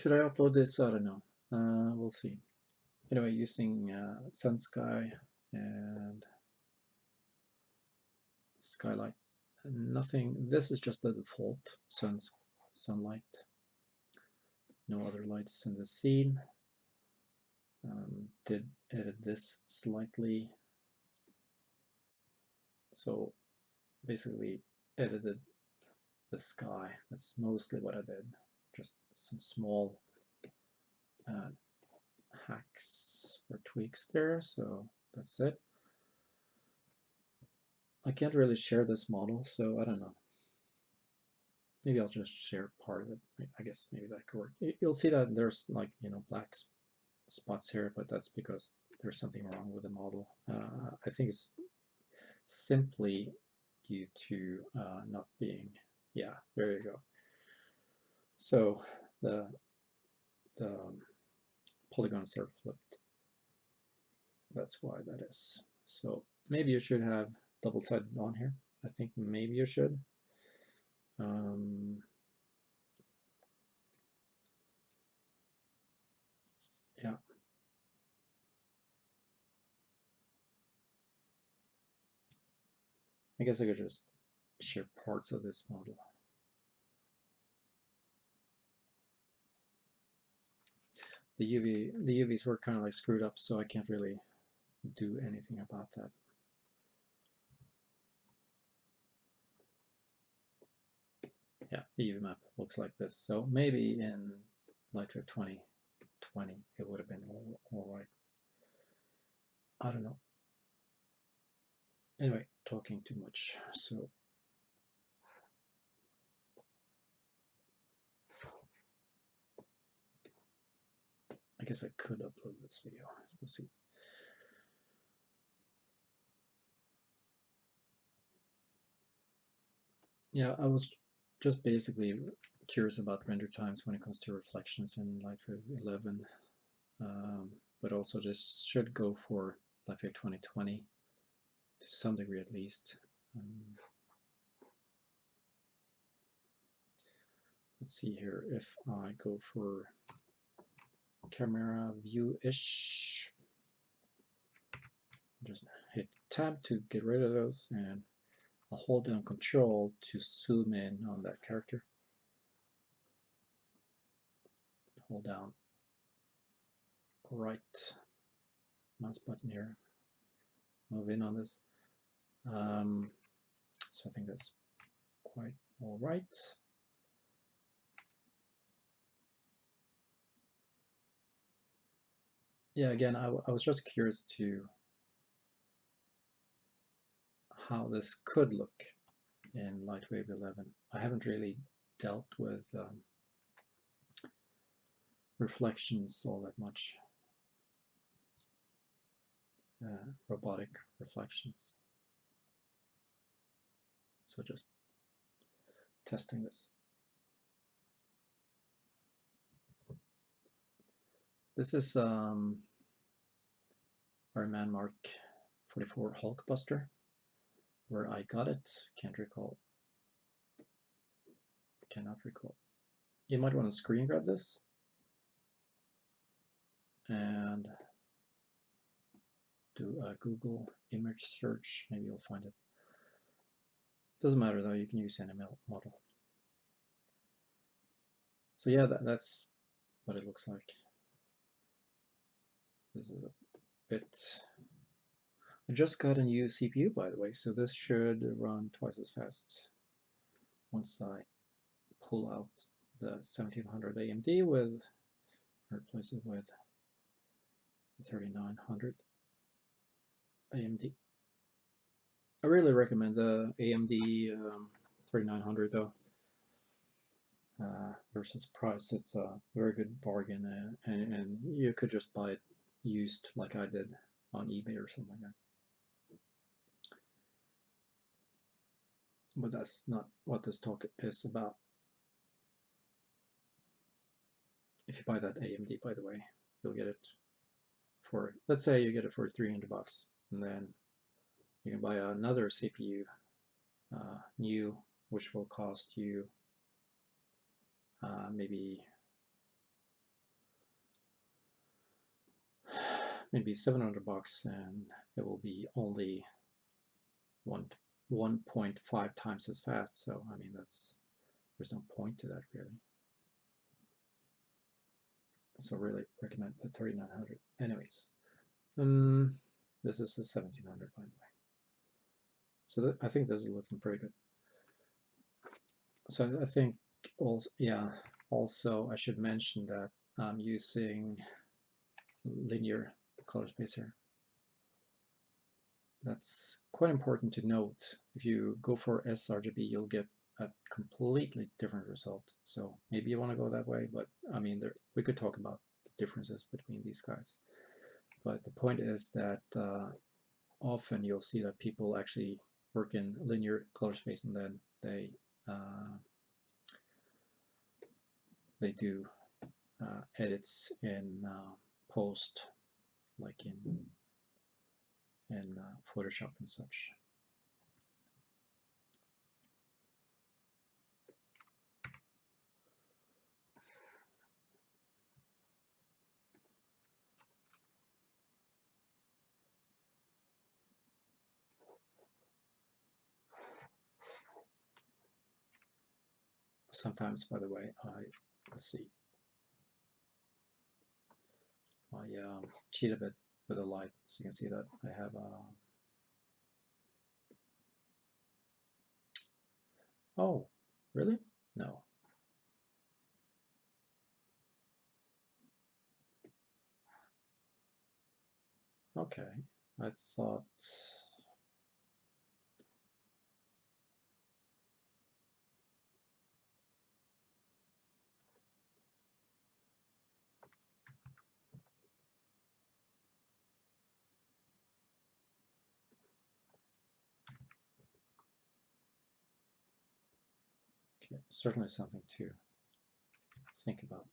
Should I upload this? I don't know. We'll see. Anyway, using sun sky and skylight. Nothing. This is just the default sunlight. No other lights in the scene. Did edit this slightly. So basically edited the sky. That's mostly what I did. Just some small hacks or tweaks there. So that's it. I can't really share this model, so I don't know. Maybe I'll just share part of it. I guess maybe that could work. You'll see that there's like, black spots here, but that's because there's something wrong with the model. I think it's simply due to not being, yeah, there you go. So the polygons are flipped. That's why that is. So maybe you should have double-sided on here. I think maybe you should. Yeah. I guess I could just share parts of this model. The UVs were kind of like screwed up, so I can't really do anything about that. Yeah, the UV map looks like this. So maybe in LightWave 2020 it would have been all right. I don't know. Anyway, talking too much. So I guess I could upload this video. Let's see. Yeah, I was just basically curious about render times when it comes to reflections in LightWave 11, but also this should go for LightWave 2020 to some degree at least. Let's see here if I go for camera view-ish. Just hit tab to get rid of those, and I'll hold down control to zoom in on that character. Hold down right mouse button here, move in on this. So I think that's quite all right. Yeah, again, I was just curious to how this could look in LightWave 11. I haven't really dealt with reflections all that much, robotic reflections. So just testing this. This is Iron Man Mark 44 Hulkbuster. Where I got it, can't recall. Cannot recall. You might want to screen grab this and do a Google image search. Maybe you'll find it. Doesn't matter though, you can use any model. So yeah, that's what it looks like. This is a bit... I just got a new CPU, by the way, so this should run twice as fast once I pull out the 1700 AMD with, replace it with 3900 AMD. I really recommend the AMD 3900 though. Versus price, it's a very good bargain, and you could just buy it used like I did on eBay or something like that. But that's not what this talk is about. If you buy that AMD, by the way, you'll get it for, let's say you get it for 300 bucks, and then you can buy another CPU new, which will cost you maybe maybe 700 bucks, and it will be only 1.5 times as fast. So I mean, there's no point to that really. So really recommend the 3900. Anyways, this is the 1700 by the way. So I think this is looking pretty good. So I think also, yeah, also I should mention that I'm using linear color space here. That's quite important to note. If you go for sRGB, you'll get a completely different result. So maybe you want to go that way, but I mean, we could talk about the differences between these guys. But the point is that often you'll see that people actually work in linear color space and then they do edits in post, like in Photoshop and such. Sometimes, by the way, let's see, I cheat a bit with the light, so you can see that I have oh, really? No. Okay, I thought. Okay, certainly something to think about.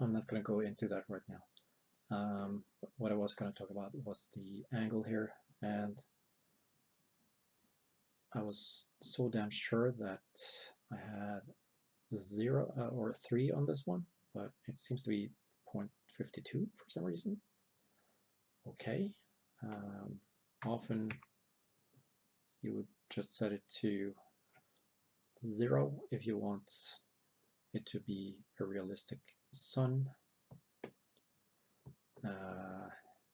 I'm not going to go into that right now. What I was going to talk about was the angle here, and I was so damn sure that I had 0 or 3 on this one, but it seems to be 0.52 for some reason. Okay. Often you would just set it to 0 if you want it to be a realistic sun.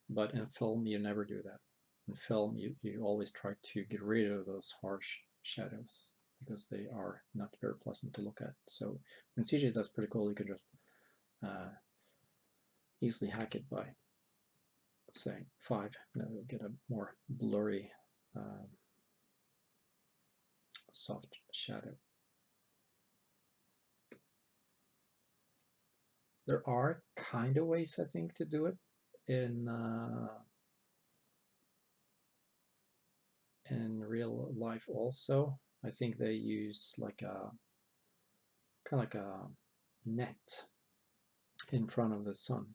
But in film, you never do that. In film, you always try to get rid of those harsh shadows because they are not very pleasant to look at. So in CG, that's pretty cool. You can just easily hack it by, let's say, 5. Now you'll get a more blurry, soft shadow. There are kind of ways, I think, to do it in real life also. I think they use like a kind of like a net in front of the sun,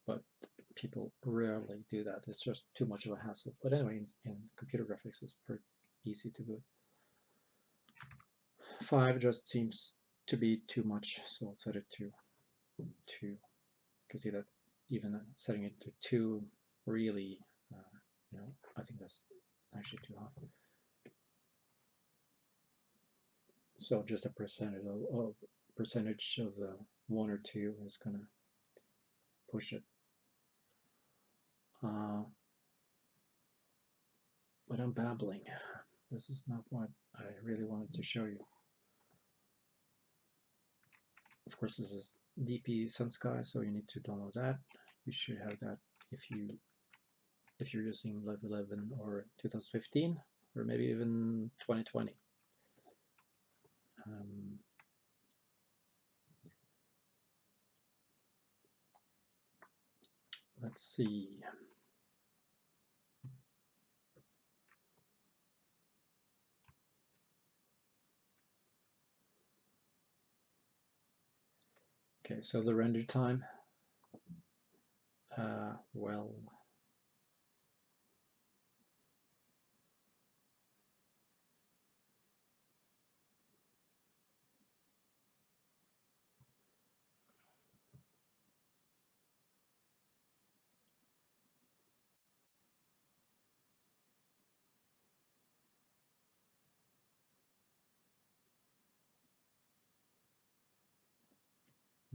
but people rarely do that. It's just too much of a hassle. But anyway, in computer graphics, it's pretty easy to do it. 5 just seems to be too much, so I'll set it to 2. You can see that even setting it to 2 really, you know, I think that's actually too high. So just a percentage of the 1 or 2 is going to push it. But I'm babbling. This is not what I really wanted to show you. Of course, this is DP Sun Sky, so you need to download that. You should have that if you're using Live 11 or 2015, or maybe even 2020. Let's see. Okay, so the render time, well,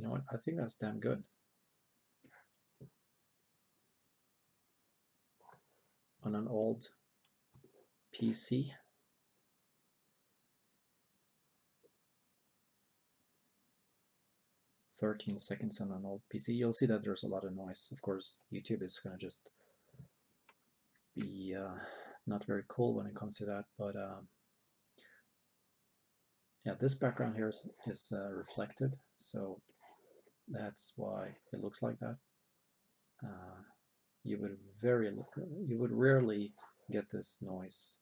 know what? I think that's damn good. On an old PC. "13 seconds on an old PC. You'll see that there's a lot of noise. Of course, YouTube is going to just be not very cool when it comes to that, but yeah, this background here is reflected, so that's why it looks like that. You would rarely get this noise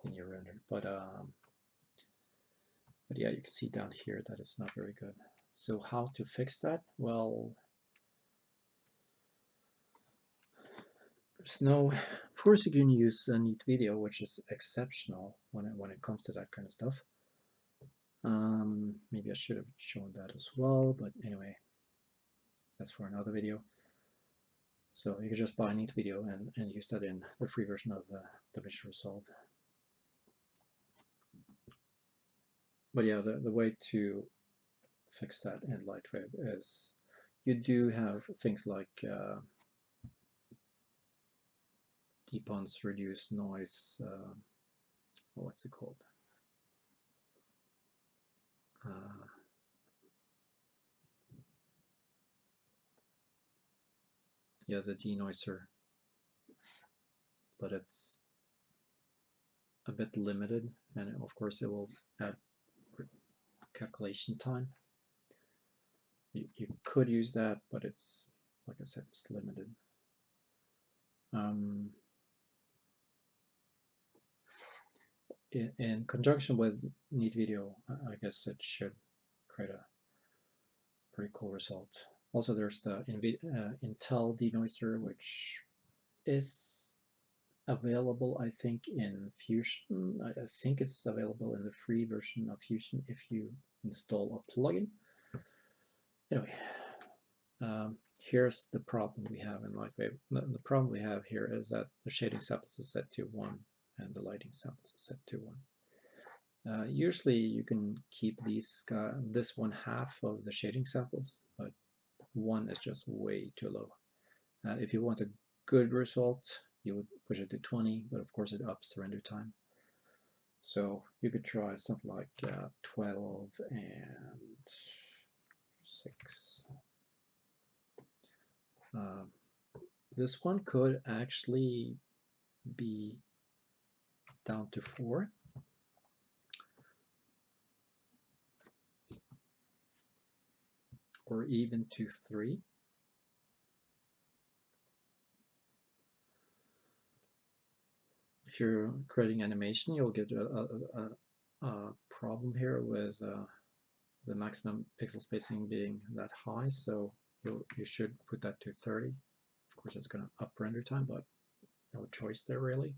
in your render, but yeah, you can see down here that it's not very good. So how to fix that? Well, there's no. Of course, you can use a neat video, which is exceptional when it comes to that kind of stuff. Maybe I should have shown that as well, but anyway, that's for another video. So you can just buy a neat video and use that in the free version of DaVinci Resolve. But yeah, the way to fix that in LightWave is you do have things like depons, reduce noise, what's it called? Yeah, the Denoiser, but it's a bit limited, and of course it will add calculation time. You could use that, but it's, like I said, it's limited. In conjunction with neat video, I guess it should create a pretty cool result. Also, there's the Intel Denoiser, which is available, I think, in Fusion. I think it's available in the free version of Fusion if you install a plugin. Anyway, here's the problem we have in LightWave. The problem we have here is that the shading samples is set to 1 and the lighting samples is set to 1. Usually you can keep this 1/2 of the shading samples, but 1 is just way too low. If you want a good result, you would push it to 20, but of course it ups the render time. So you could try something like 12 and 6. This one could actually be down to 4. Or even to 3. If you're creating animation, you'll get a problem here with the maximum pixel spacing being that high, so you should put that to 30. Of course, it's going to up render time, but no choice there really.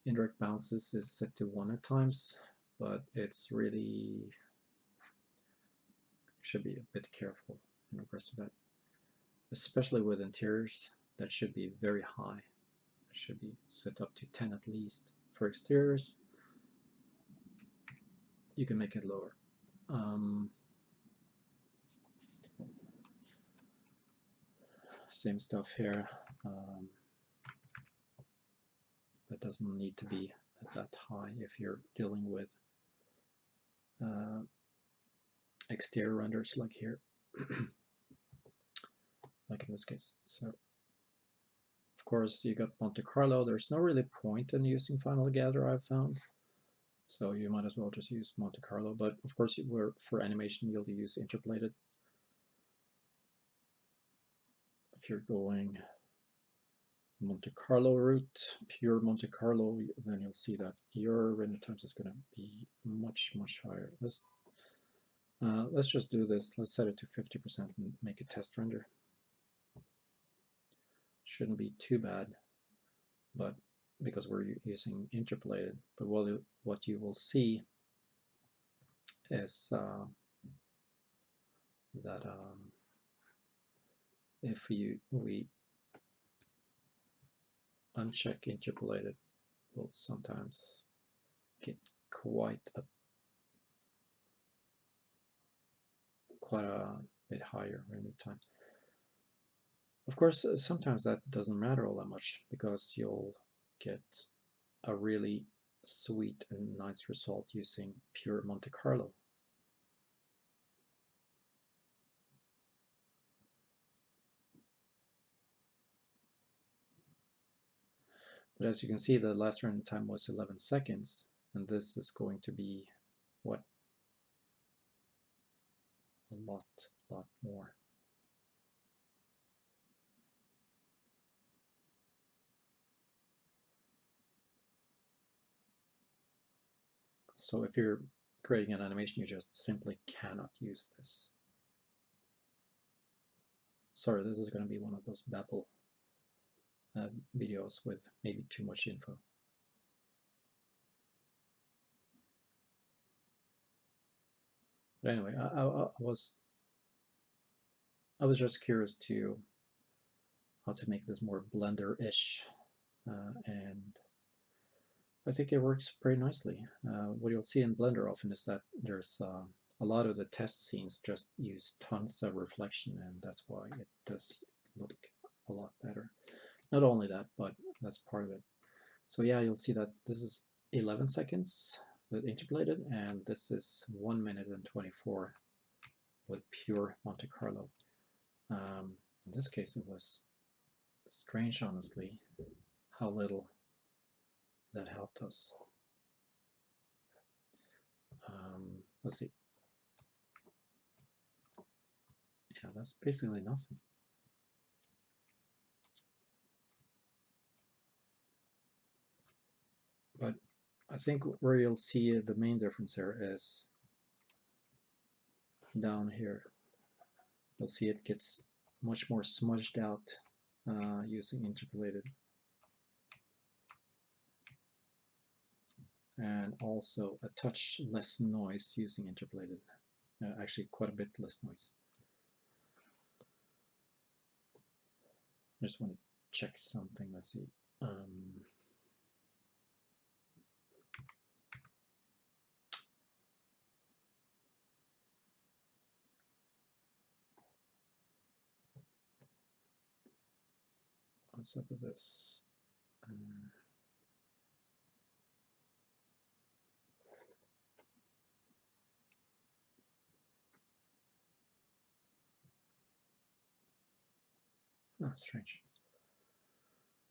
Indirect bounces is set to 1 at times, but it's really should be a bit careful in regards to that. Especially with interiors, that should be very high. It should be set up to 10 at least. For exteriors, you can make it lower. Same stuff here. That doesn't need to be that high if you're dealing with exterior renders like here, like in this case. So, of course, you got Monte Carlo. There's no really point in using Final Gather, I've found. So you might as well just use Monte Carlo. But of course, for animation, you'll use interpolated. If you're going Monte Carlo route, pure Monte Carlo, then you'll see that your render times is going to be much, much higher. Let's just do this. Let's set it to 50% and make a test render. Shouldn't be too bad, but because we're using interpolated. But what you will see is that if we uncheck interpolated, we'll sometimes get quite quite a bit higher render time. Of course, sometimes that doesn't matter all that much because you'll get a really sweet and nice result using pure Monte Carlo. But as you can see, the last render time was 11 seconds, and this is going to be, what, a lot more. So if you're creating an animation, you just simply cannot use this. Sorry, this is going to be one of those babble videos with maybe too much info. But anyway, I was just curious to how to make this more Blender-ish, and I think it works pretty nicely. What you'll see in Blender often is that there's a lot of the test scenes just use tons of reflection, and that's why it does look a lot better. Not only that, but that's part of it. So yeah, you'll see that this is 11 seconds with interpolated, and this is 1 minute and 24 with pure Monte Carlo. In this case, it was strange, honestly, how little that helped us. Let's see. Yeah, that's basically nothing. But I think where you'll see the main difference here is down here. You'll see it gets much more smudged out using interpolated. And also a touch less noise using interpolated. Actually, quite a bit less noise. I just want to check something. Let's see. What's up with this? Oh, strange.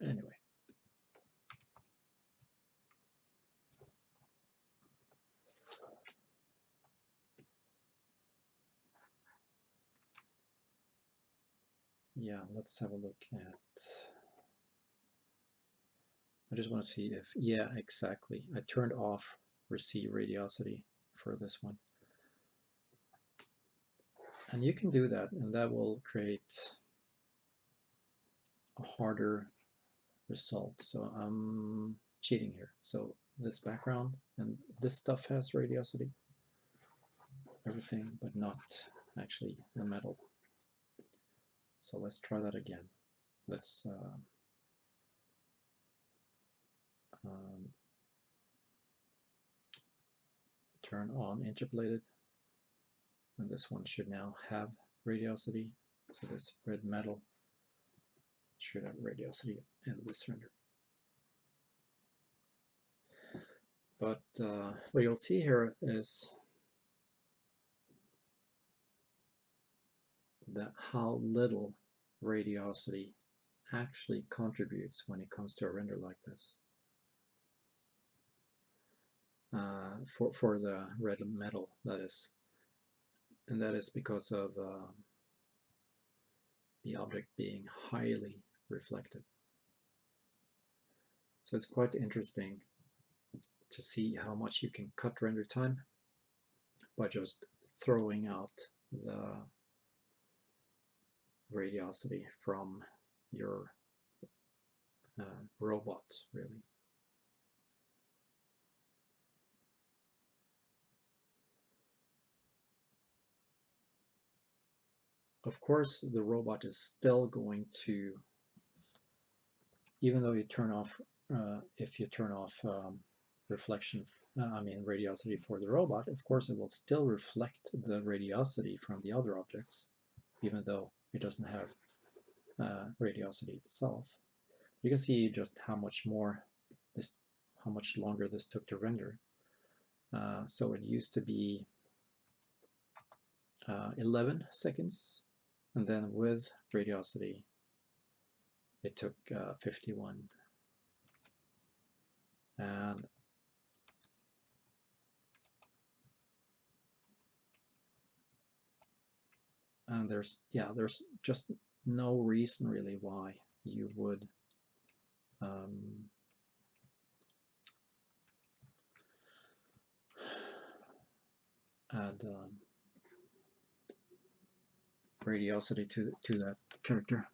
Anyway. Yeah, let's have a look at... I just want to see if... Yeah, exactly. I turned off receive radiosity for this one. And you can do that, and that will create a harder result. So I'm cheating here. So this background and this stuff has radiosity, everything, but not actually the metal. So let's try that again. Let's turn on interpolated, and this one should now have radiosity. So this red metal should have radiosity in this render. But what you'll see here is that how little radiosity actually contributes when it comes to a render like this. For the red metal, that is. And that is because of the object being highly reflective. So it's quite interesting to see how much you can cut render time by just throwing out the radiosity from your robot, really. Of course, the robot is still going to, even though you turn off, if you turn off reflection, radiosity for the robot, of course it will still reflect the radiosity from the other objects, even though it doesn't have radiosity itself. You can see just how much longer this took to render. So it used to be 11 seconds, and then with radiosity it took 51. And there's just no reason really why you would add radiosity to that character.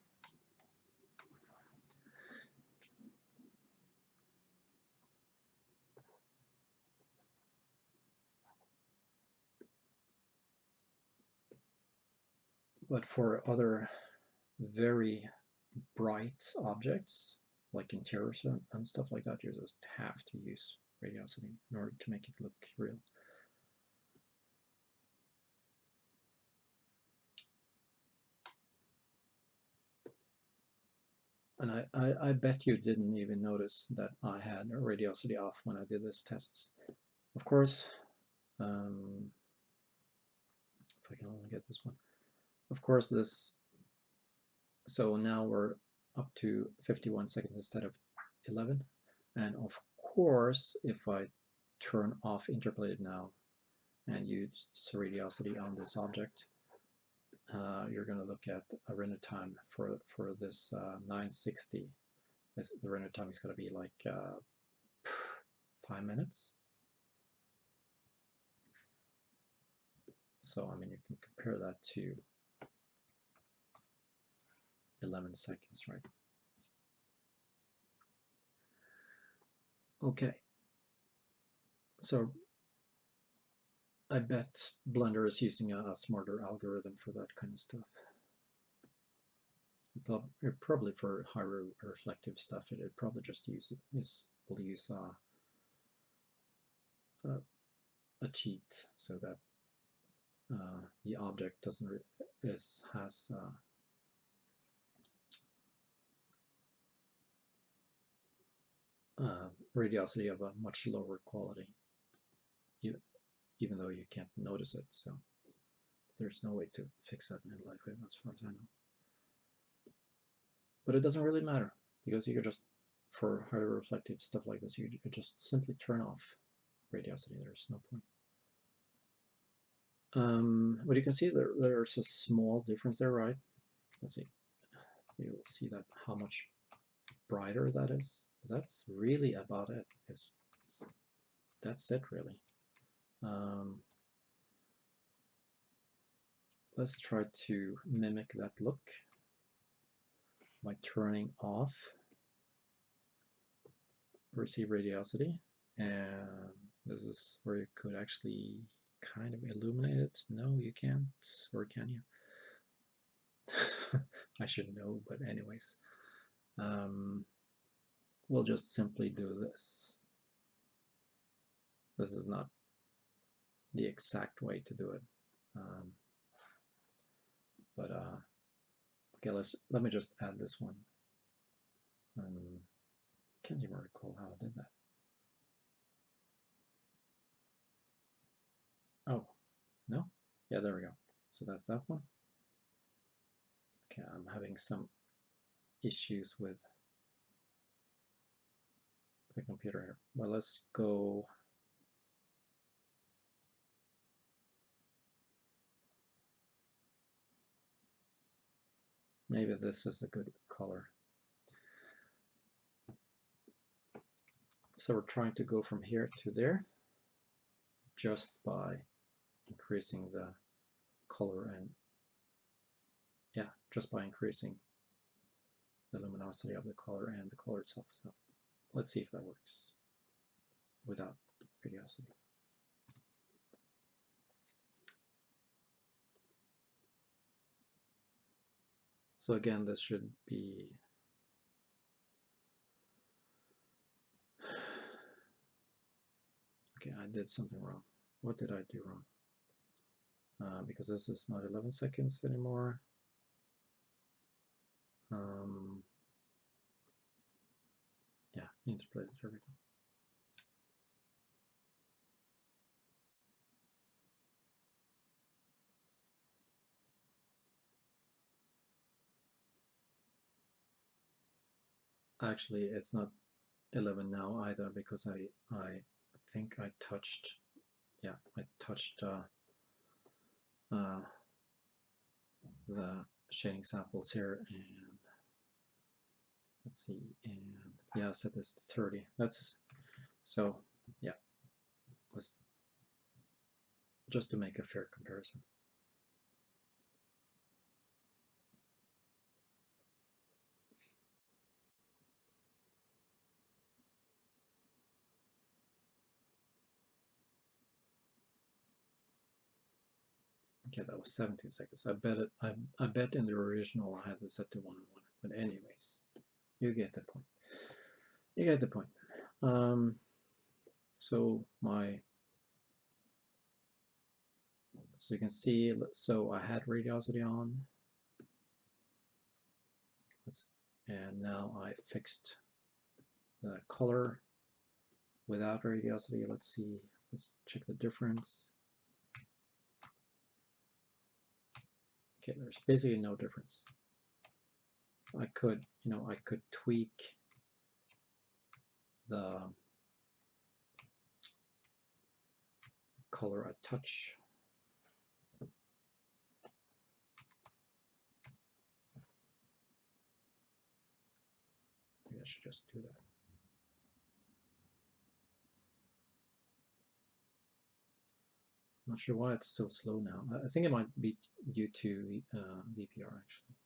But for other very bright objects, like interiors and stuff like that, you just have to use radiosity in order to make it look real. And I bet you didn't even notice that I had radiosity off when I did this tests. Of course, if I can only get this one. Of course, so now we're up to 51 seconds instead of 11. And of course, if I turn off interpolated now and use radiosity on this object, you're going to look at a render time for this 960. The render time is going to be like 5 minutes. So I mean, you can compare that to 11 seconds, right? Okay. So I bet Blender is using a smarter algorithm for that kind of stuff. Probably for higher reflective stuff, it probably just will use a cheat so that the object has radiosity of a much lower quality, even though you can't notice it. So there's no way to fix that in LightWave as far as I know. But it doesn't really matter, because you could just, for higher reflective stuff like this, you could just simply turn off radiosity. There's no point. But you can see there's a small difference there, right? Let's see. You'll see that how much brighter that is. That's really about it. That's it, really. Let's try to mimic that look by turning off receive radiosity, and this is where you could actually kind of illuminate it. No, you can't, or can you? I should know, but anyways, we'll just simply do this. This is not the exact way to do it, but okay, let me just add this one. Can't even recall how I did that. Oh, no? Yeah, there we go. So that's that one. Okay, I'm having some issues with the computer here. Well, let's go. Maybe this is a good color. So we're trying to go from here to there just by increasing the color, and yeah, just by increasing the luminosity of the color and the color itself. So let's see if that works without radiosity. So again, this should be did something wrong. What did I do wrong? Because this is not 11 seconds anymore. Yeah, interpolate. There we go. Actually, it's not 11 now either, because I think I touched, yeah, I touched the shading samples here, and let's see, and yeah, I set this to 30. That's, so yeah, was just to make a fair comparison. Okay, that was 17 seconds. I bet it. I bet in the original I had this set to 1 and 1. But anyways, you get the point. You get the point. So you can see. So I had radiosity on, and now I fixed the color without radiosity. Let's see. Let's check the difference. Okay, there's basically no difference. I could, I could tweak the color a touch. Maybe I should just do that. I'm not sure why it's so slow now. I think it might be due to VPR actually.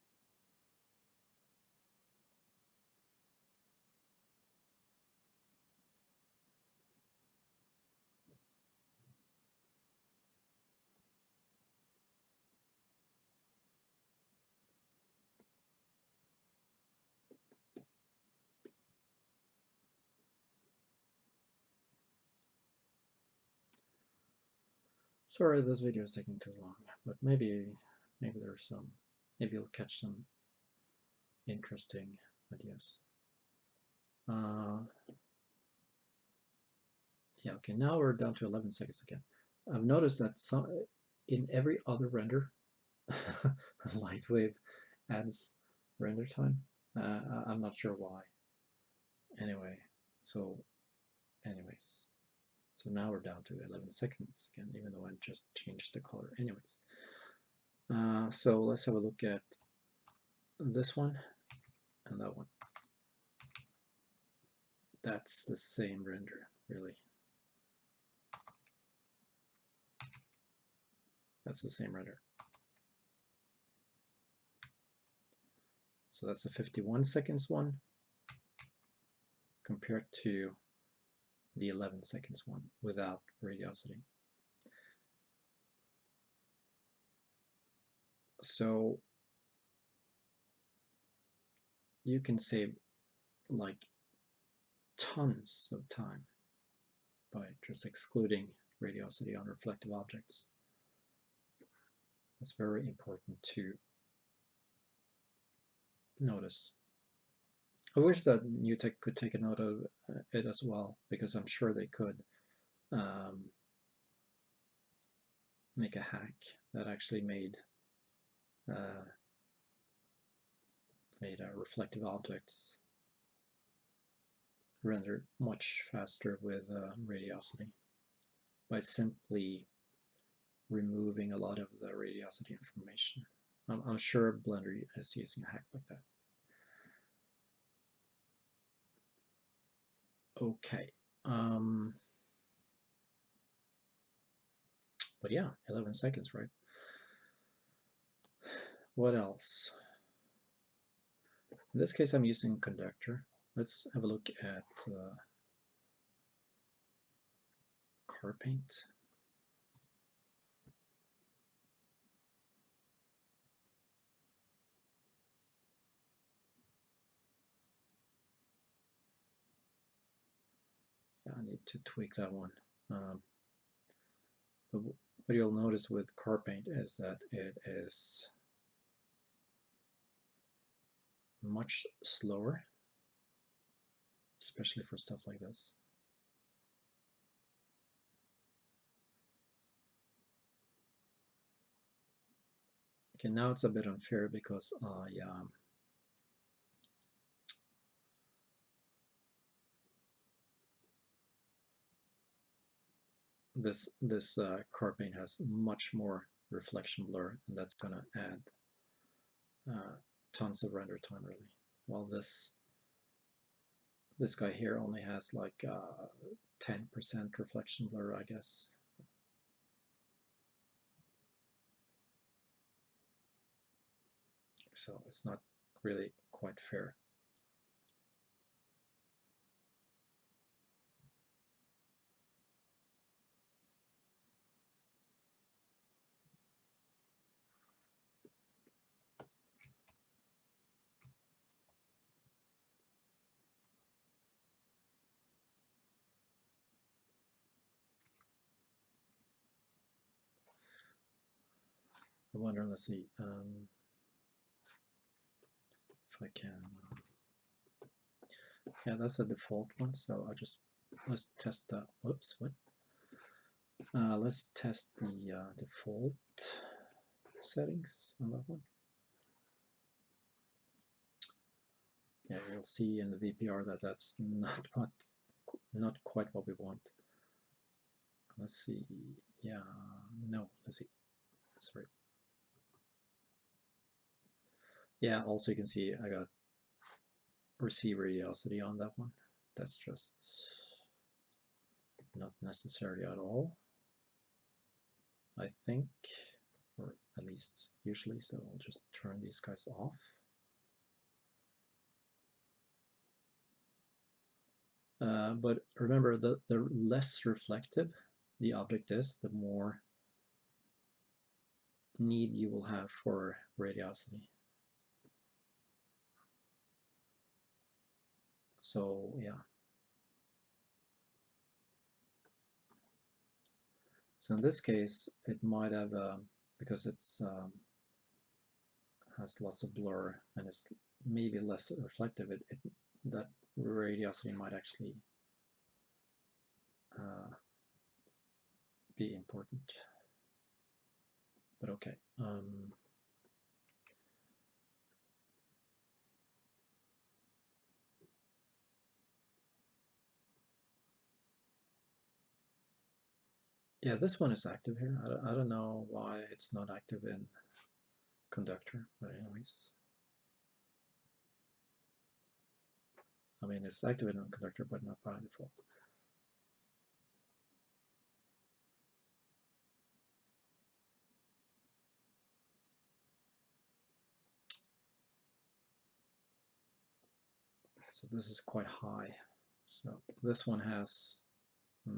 Sorry, this video is taking too long, but maybe there's some, maybe you'll catch some interesting ideas. Yeah, okay, now we're down to 11 seconds again. I've noticed that in every other render, LightWave adds render time. I'm not sure why. Anyway, so anyways. So now we're down to 11 seconds again, even though I just changed the color. Anyways, so let's have a look at this one and that one. That's the same render, really. That's the same render. So that's a 51 seconds one compared to the 11 seconds one without radiosity. So you can save like tons of time by just excluding radiosity on reflective objects. That's very important to notice. I wish that NewTek could take a note of it as well, because I'm sure they could make a hack that actually made reflective objects rendered much faster with radiosity by simply removing a lot of the radiosity information. I'm sure Blender is using a hack like that. Okay. But yeah, 11 seconds, right? What else? In this case, I'm using Conductor. Let's have a look at Carpaint. Yeah, I need to tweak that one. But what you'll notice with Carpaint is that it is much slower, especially for stuff like this. Okay, now it's a bit unfair because this Carpaint has much more reflection blur, and that's going to add tons of render time really. While this guy here only has like 10% reflection blur, I guess. So it's not really quite fair. I wonder, let's see, if I can. Yeah, that's a default one, so let's test that. Whoops, what? Let's test the default settings on that one. Yeah, you'll see in the VPR that that's not quite what we want. Let's see. Yeah, no, let's see. Sorry. Yeah, also you can see I got receive radiosity on that one. That's just not necessary at all, I think, or at least usually. So I'll just turn these guys off. But remember, the less reflective the object is, the more need you will have for radiosity. So yeah. So in this case, it might have, because it's has lots of blur and it's maybe less reflective, that radiosity might actually be important. But okay. Yeah, this one is active here. I don't know why it's not active in Conductor, but anyways. I mean, it's active in Conductor, but not by default. So this is quite high. So this one has a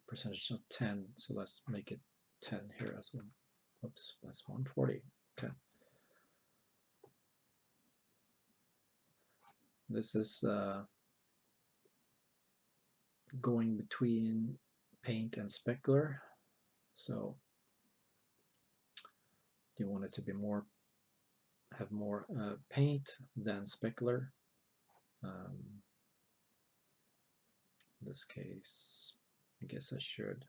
percentage of 10, so let's make it 10 here as well. Oops, that's 140, 10. This is going between paint and specular. So you want it to be more, have more paint than specular. In this case, I guess I should.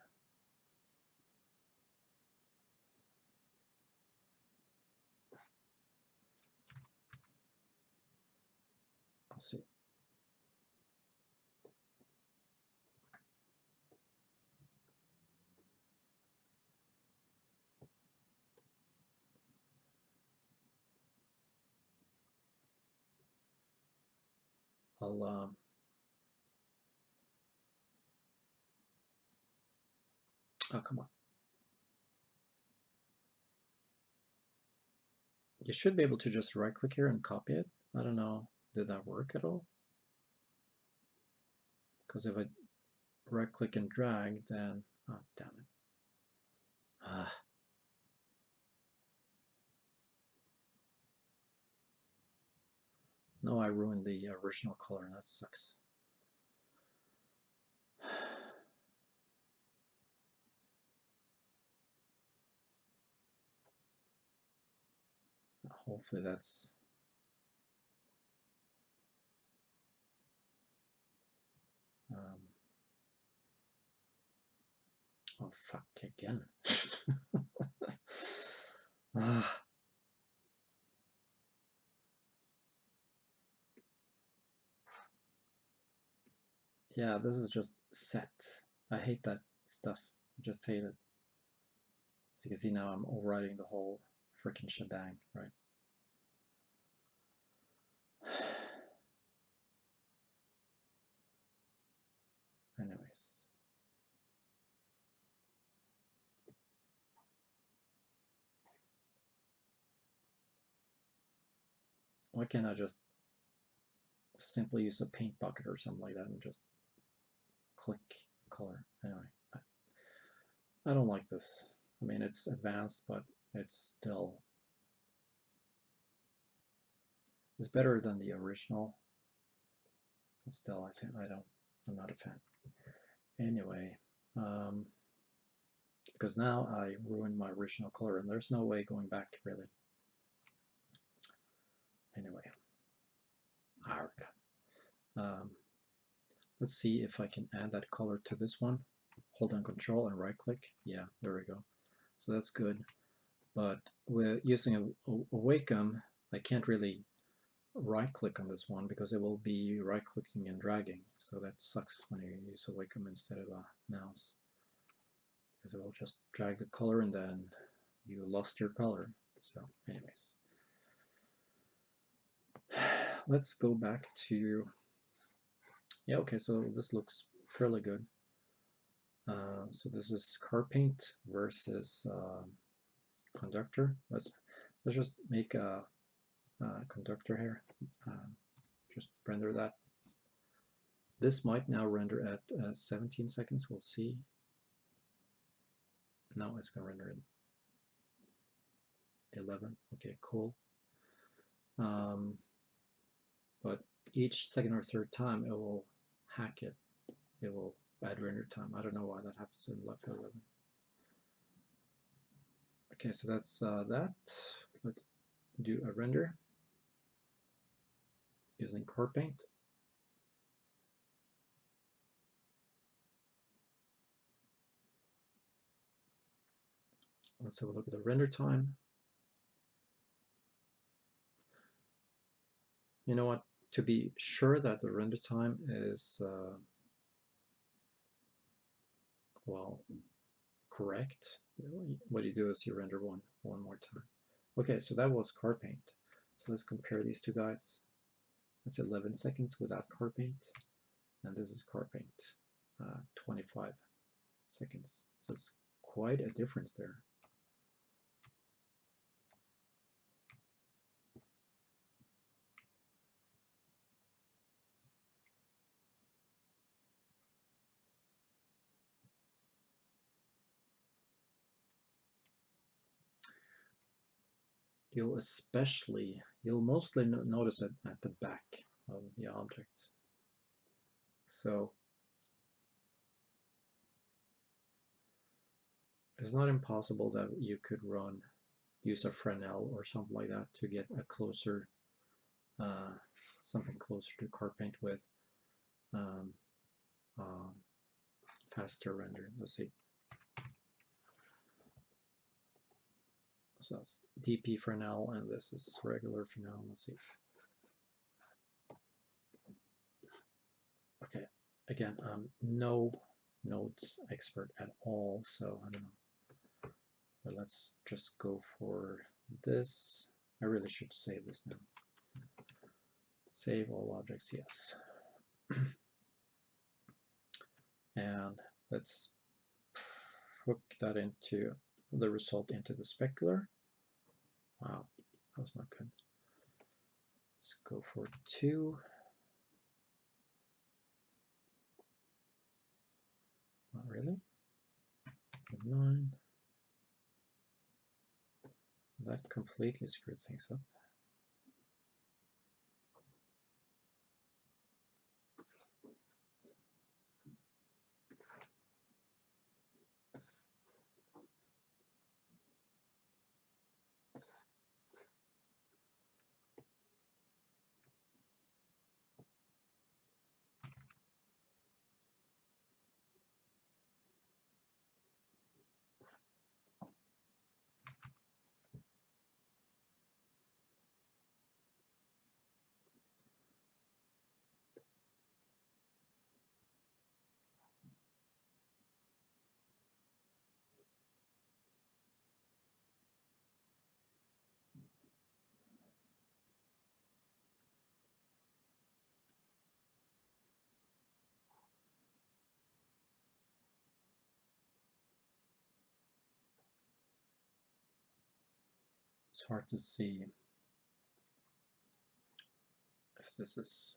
I'll see. I'll oh, come on. You should be able to just right click here and copy it. I don't know, did that work at all? Because if I right click and drag, then, oh, damn it. No, I ruined the original color, and that sucks. hopefully that's oh fuck again. Yeah, this is just set. I hate that stuff. I just hate it. So you can see now I'm overriding the whole freaking shebang, right? Anyways. Why can't I just simply use a paint bucket or something like that and just click color? Anyway, I don't like this. I mean, it's advanced, but it's still, it's better than the original. But still, I'm not a fan. Anyway, because now I ruined my original color and there's no way going back really. Anyway, let's see if I can add that color to this one. Hold down Control and right click. Yeah, there we go. So that's good. But with using a Wacom, I can't really right click on this one because it will be right clicking and dragging. So that sucks when you use a Wacom instead of a mouse, because it will just drag the color and then you lost your color. So anyways, let's go back to, yeah, okay, so this looks fairly good. So this is Carpaint versus Conductor. Let's just make a Conductor here. Just render that. This might now render at 17 seconds. We'll see. No, it's gonna render at 11. Okay, cool. But each second or third time, it will hack it. It will add render time. I don't know why that happens in left 11. Okay, so that's that. Let's do a render using Carpaint. Let's have a look at the render time. You know what? To be sure that the render time is well, correct, what you do is you render one more time. Okay, so that was Carpaint. So let's compare these two guys. That's 11 seconds without Carpaint, and this is Carpaint, 25 seconds. So it's quite a difference there. You'll mostly notice it at the back of the object. So it's not impossible that you could use a Fresnel or something like that to get a closer, something closer to Carpaint with faster render. Let's see. So that's DP Fresnel, and this is regular Fresnel. Let's see. Okay, again, I'm no nodes expert at all, so I don't know. But let's just go for this. I really should save this now. Save all objects, yes. And let's hook that into the result into the specular. Wow, that was not good. Let's go for 2. Not really. 9. That completely screwed things up. It's hard to see if this is.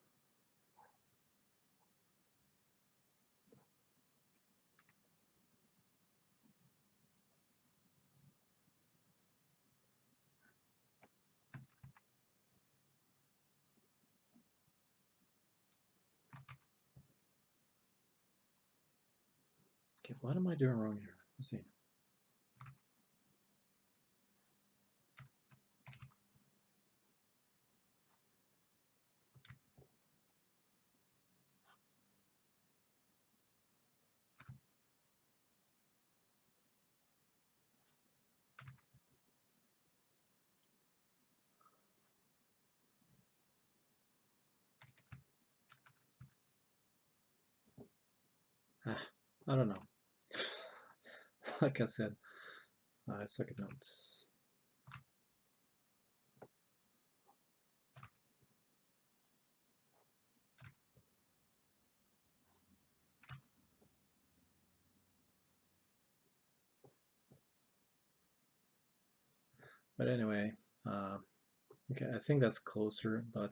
Okay, what am I doing wrong here? Let's see. I don't know. Like I said, I suck at notes. But anyway, okay, I think that's closer, but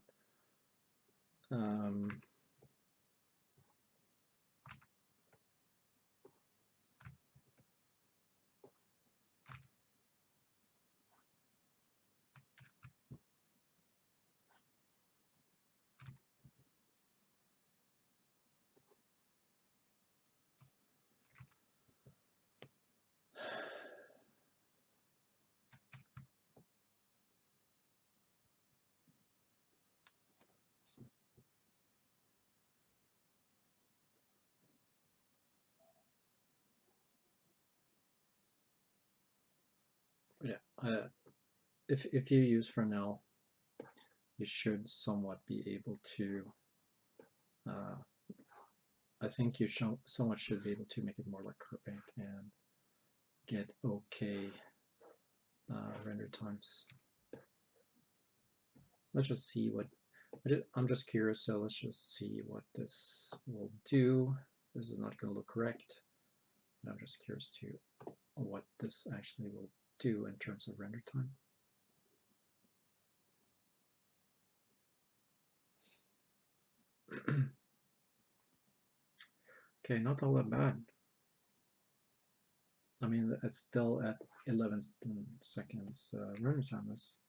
yeah, if you use Fresnel, you should somewhat be able to. I think you somewhat should be able to make it more like Carpaint and get okay render times. Let's just see what. I'm just curious, so let's just see what this will do. This is not going to look correct. I'm just curious to what this actually will do in terms of render time. Okay, not all that bad. I mean, it's still at 11 seconds render time. That's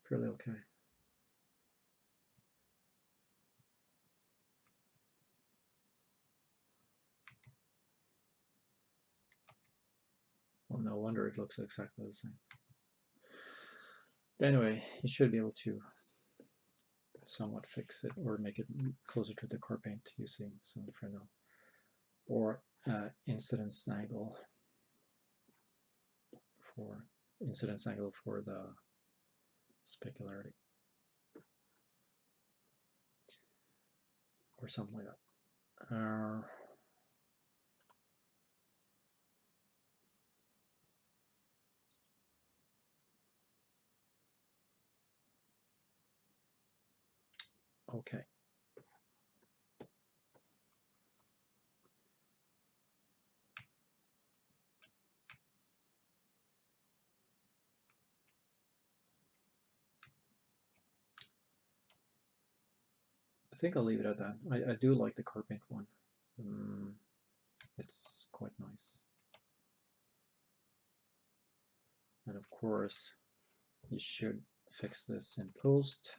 fairly okay. Well, no wonder it looks exactly the same. But anyway, you should be able to somewhat fix it or make it closer to the Carpaint using some Fresnel or incidence angle for the specularity or something like that. Okay. I think I'll leave it at that. I do like the Carpaint one. It's quite nice. And of course, you should fix this in post.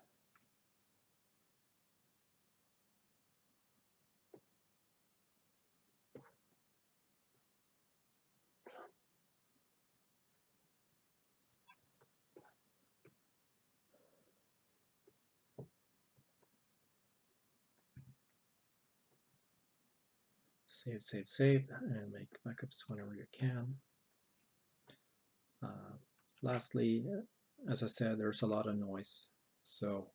Save, and make backups whenever you can. Lastly, as I said, there's a lot of noise, so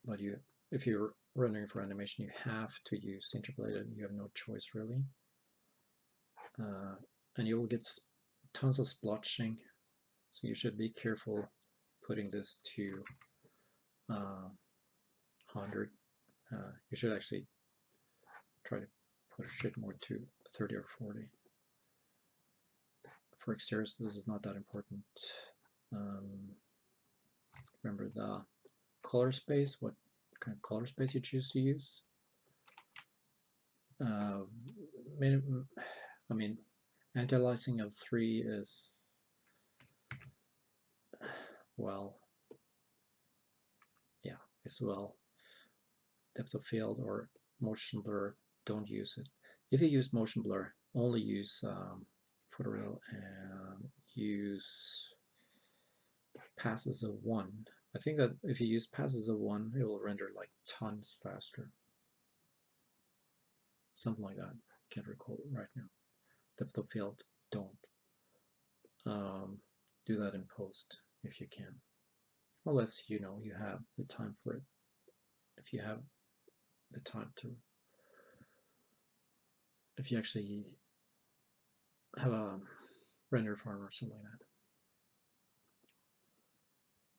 but if you're rendering for animation, you have to use interpolated. You have no choice really, and you will get tons of splotching. So you should be careful putting this to 100. You should actually try to push it more to 30 or 40. For exteriors, this is not that important. Remember the color space, what kind of color space you choose to use. I mean, anti-aliasing of 3 is, well, yeah, as well. Depth of field or motion blur, don't use it. If you use motion blur, only use photoreal and use passes of 1. I think that if you use passes of 1, it will render like tons faster. Something like that. Can't recall it right now. Depth of field, don't. Do that in post if you can. Unless you know you have the time for it. If you have the time to, if you actually have a render farm or something like that.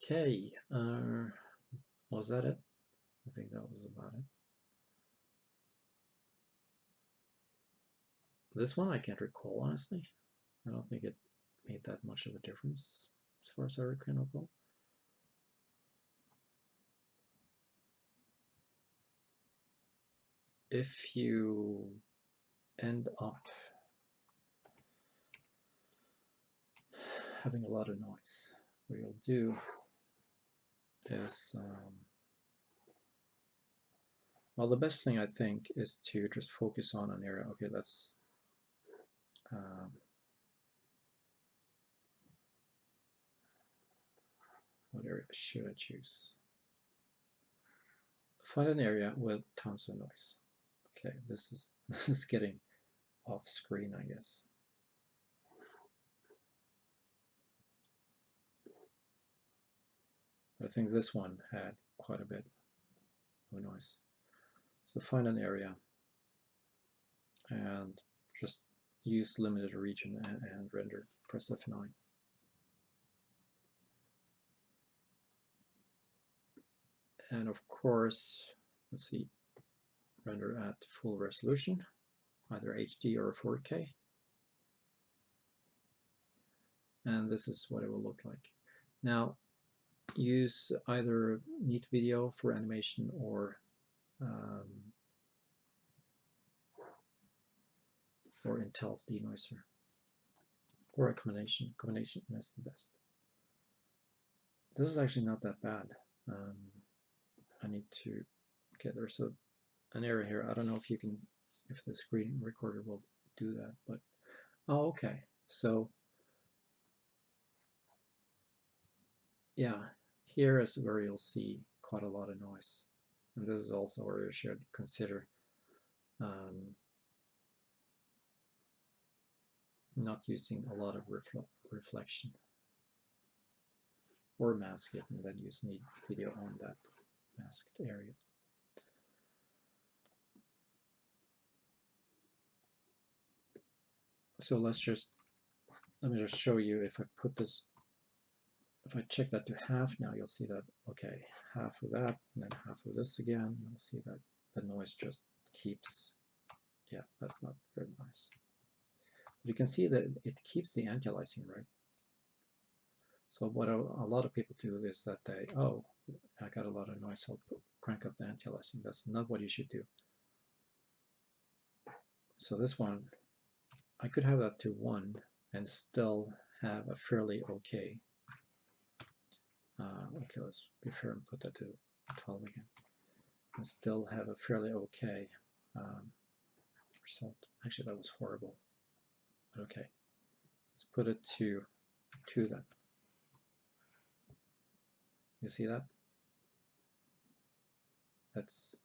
Okay, was that it? I think that was about it. This one I can't recall, honestly. I don't think it made that much of a difference as far as I recall. If you end up having a lot of noise, what you'll do is, well, the best thing I think is to just focus on an area. Okay, that's what area should I choose? Find an area with tons of noise. Okay, this is getting off screen, I guess. I think this one had quite a bit of noise. So find an area and just use limited region and render. Press F9. And of course, let's see, render at full resolution, either HD or 4K. And this is what it will look like. Now, use either Neat Video for animation or Intel's Denoiser, or a combination. Combination is the best. This is actually not that bad. I need to get there's an error here. I don't know if you can, if the screen recorder will do that, but oh, okay. So yeah, here is where you'll see quite a lot of noise, and this is also where you should consider not using a lot of reflection, or mask it, and then use Neat Video on that masked area. So let me just show you. If I put this, if I check that to half now, you'll see that, okay, half of that and then half of this again, you'll see that the noise just keeps, yeah, that's not very nice. But you can see that it keeps the anti-aliasing, right? So what a lot of people do is that they, oh, I got a lot of noise, so I'll crank up the anti-aliasing. That's not what you should do. So this one, I could have that to 1 and still have a fairly okay. Okay, let's be fair and put that to 12 again, and still have a fairly okay result. Actually, that was horrible. But okay, let's put it to 2 then. You see that? That's.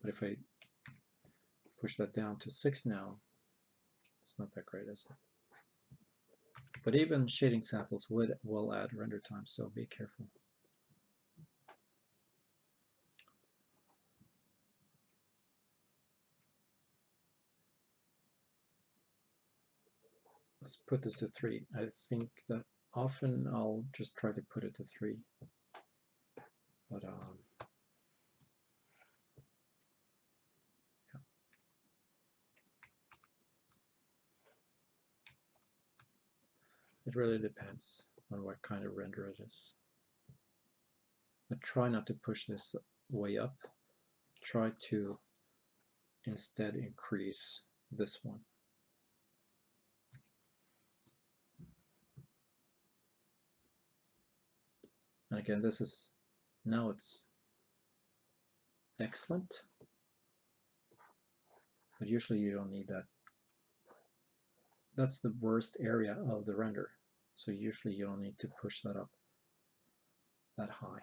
But if I push that down to 6 now, it's not that great, is it? But even shading samples will add render time, so be careful. Let's put this to 3. I think that often I'll just try to put it to 3. But It really depends on what kind of render it is. But try not to push this way up. Try to instead increase this one. And again, this is, now it's excellent, but usually you don't need that. That's the worst area of the render, so usually you don't need to push that up that high.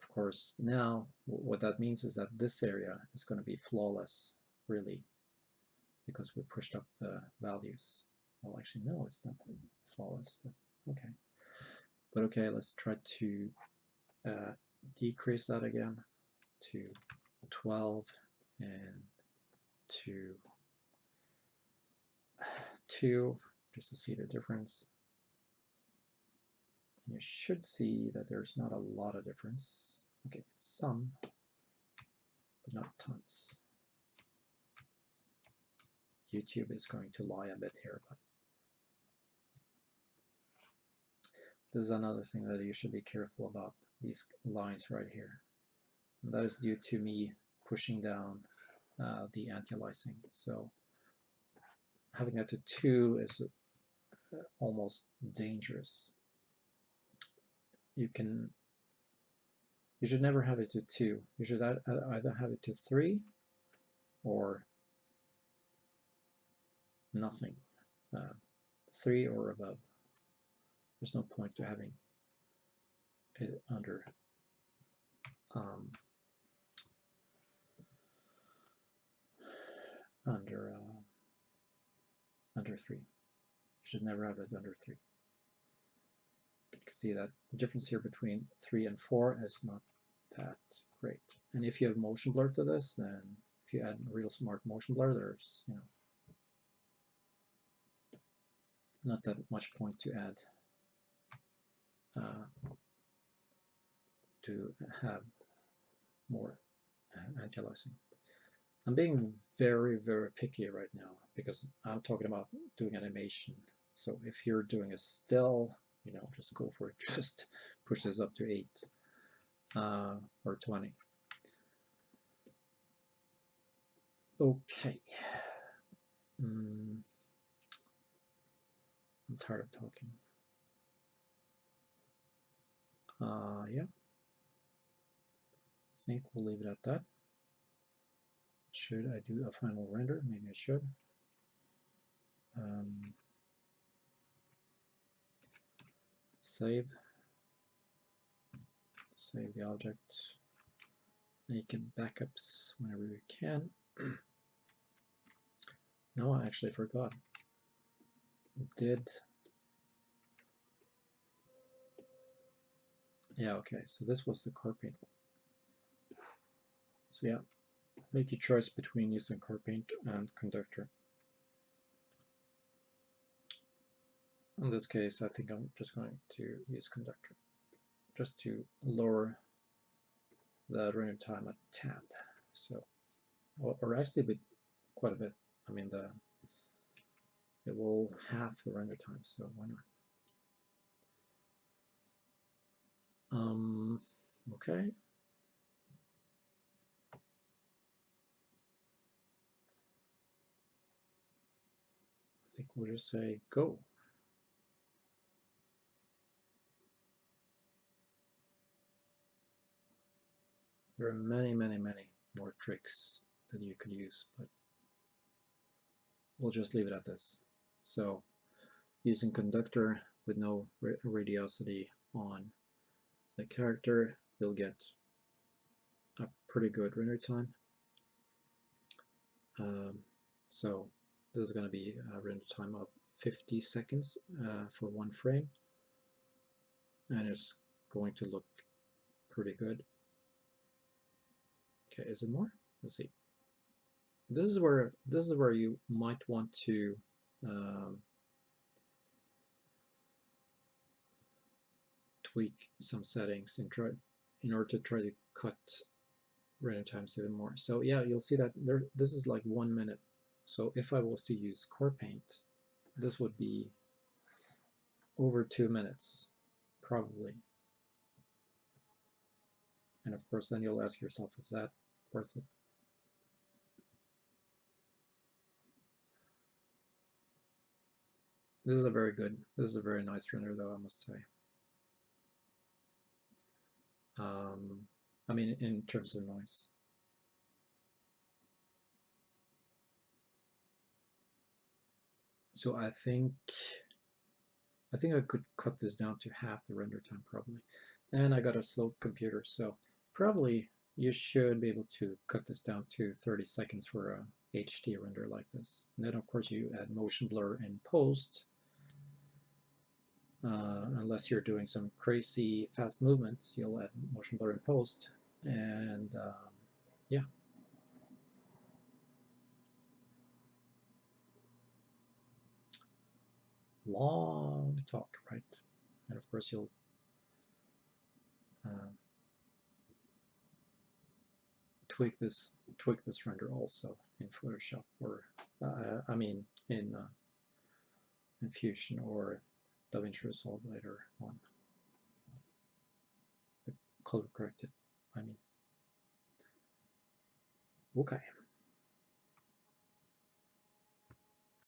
Of course, now what that means is that this area is going to be flawless, really, because we pushed up the values. Well, actually, no, it's not flawless, but okay. But okay, let's try to decrease that again to 12 and to 2, just to see the difference. And you should see that there's not a lot of difference. Okay, some, but not tons. YouTube is going to lie a bit here, but this is another thing that you should be careful about, these lines right here. And that is due to me pushing down the antialiasing. So having that to 2 is almost dangerous. You should never have it to 2. You should either have it to 3 or nothing. 3 or above. There's no point to having it under under 3. You should never have it under 3. You can see that the difference here between 3 and 4 is not that great. And if you have motion blur to this, then if you add real smart motion blur, there's, you know, not that much point to add to have more antialiasing. I'm being very, very picky right now because I'm talking about doing animation. So if you're doing a still, you know, just go for it. Just push this up to 8 or 20. Okay. I'm tired of talking. Yeah. I think we'll leave it at that. Should I do a final render? Maybe I should. Save the object, make it backups whenever you can. No, I actually forgot. Yeah, okay, so this was the Carpaint one. So yeah, make your choice between using Carpaint and Conductor. In this case, I think I'm just going to use Conductor, just to lower the render time a tad. So, or actually quite a bit. I mean, it will half the render time, so why not? Okay. I think we'll just say go. There are many, many, many more tricks that you could use, but we'll just leave it at this. So using Conductor with no radiosity on the character, you'll get a pretty good render time. So this is going to be a render time of 50 seconds for one frame, and it's going to look pretty good. Okay, is it more? Let's see. This is where you might want to tweak some settings in order to try to cut render times even more. So yeah, you'll see that this is like 1 minute So if I was to use Carpaint, this would be over 2 minutes, probably. And of course, then you'll ask yourself, is that worth it? This is a very nice render, though, I must say. I mean, in terms of noise. So I think I could cut this down to half the render time probably. And I got a slow computer, so probably you should be able to cut this down to 30 seconds for a HD render like this. And then of course you add motion blur in post, unless you're doing some crazy fast movements, you'll add motion blur in post. And yeah. Long talk, right? And of course you'll tweak this render also in Photoshop, or I mean in Fusion or DaVinci Resolve later on. The color corrected, I mean. Okay.